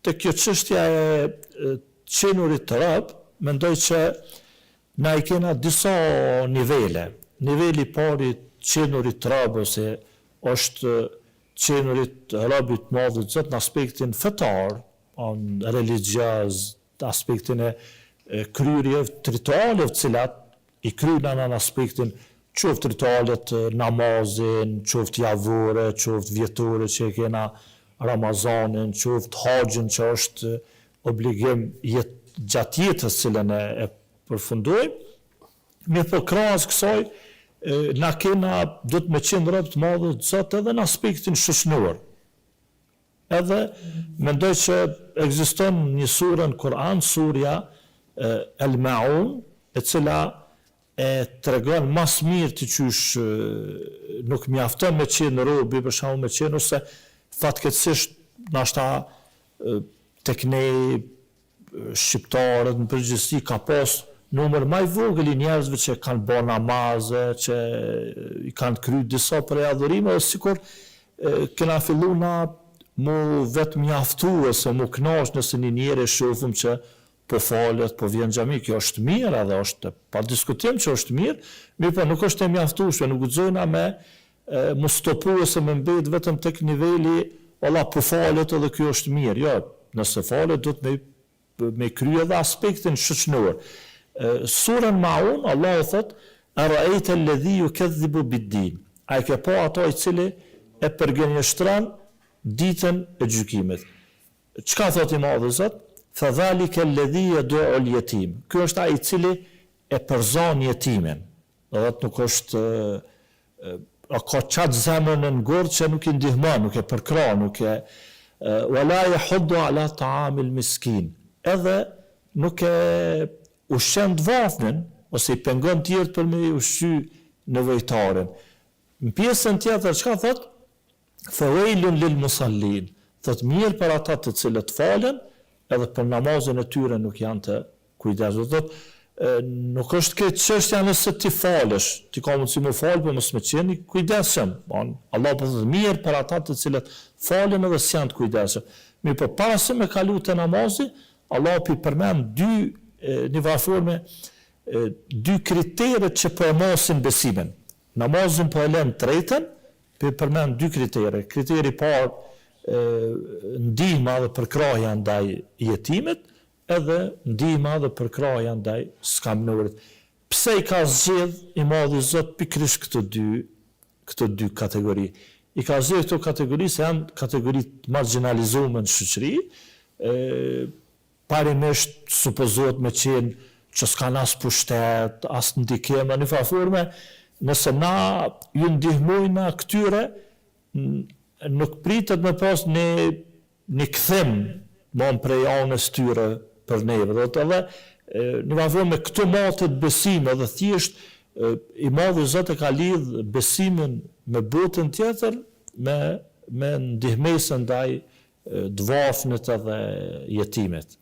të kjo çështja e qenurit të rob, mendoj që na I kena disa nivele. Niveli I parë I qenurit të rob ose është qenurit robit madhut Zot në aspektin fetar, religjioz, aspektin e kryerjeve të ritualeve të cilat I kryejnë në aspektin qoftë ritualet namazin, qoftë javore, qoftë vjetore që kena Ramazanin, qoftë haxhin që është obligim gjatë jetës cilën e përfundojmë. Mirë po krahas kësaj na kena do të me qenë rob të madhut Zot edhe në aspektin shoqëror. Edhe mendoj që ekziston një sure në Kur'an, surja El-Maun, e cila e tregon mas mirë të qysh nuk mjafton me qenë robi, për shembull me qenë ose fatkeqësisht ndoshta tek ne shqiptarët në përgjithësi ka pas numër më I vogël I njerëzve që kanë bërë namaze, që I kanë kryer disa prej adhurimeve, sikur kena filluar na mu vetë mjaftu ose mu kënaq nëse një njeri shohim që po falet, po vjen xhami, kjo është mirë edhe është pa diskutim që është mirë, mirë po nuk është e mjaftueshme, nuk guxojna me mu stopu ose me mbet vetëm tek niveli valla po falet edhe kjo është mirë. Jo, nëse falet do të me krye edhe aspektin shoqëror. Surën Maun Allah thot ara'ayta alladhi yukadhibu bid-din. Ai ka po ato I cili e përgënjeshtron ditën e gjykimit. Çka thot I Madhi Zot? Fadhalika alladhi yad'u al-yatim. Ky është ai I cili e përzon jetimin. Do të nuk është ka qatë zemrën e ngurtë që nuk I ndihmon, nuk e përkran, nuk e wala yahuddu ala ta'amil miskin. Edhe nuk e ushqen të varfrin ose I pengon tjerët për me ushqy nevojtarin. Në pjesën tjetër çka thot? Fawailun lil musallin. Thot mirë për ata të cilët falen, edhe për namazin e tyre nuk janë të kujdesshëm. Thot nuk është këtë çështja nëse ti falesh, ti ka mundësi më fal, por mos më qeni kujdesshëm. Allah po thot mirë për ata të cilët falen edhe s'janë të kujdesshëm. Mirë po para se me kalu te namazi, Allah pi përmend një varforme dy kriteret që përmasin besimin. Namazin po e lën tretën, pi përmend dy kritere. Kriteri I parë ndihma dhe përkrahja ndaj jetimit, edhe ndihma dhe përkrahja ndaj skamnurit. Pse I ka zgjedh I Madhi Zot pikërisht këto dy kategori? I ka zgjedh këto kategori se janë kategori të marginalizuar në shoqëri, parimisht supozohet me qenë që s'kan as pushtet, as ndikim, në një forme, nëse na ju ndihmojna këtyre, nuk pritet me pas një kthim mon prej anës tyre për neve. Dhe të edhe, një forme këto matet besim, edhe thjesht, I Madhi Zot e ka lidh besimin me botën tjetër, me ndihmesën ndaj të varfrit edhe jetimit.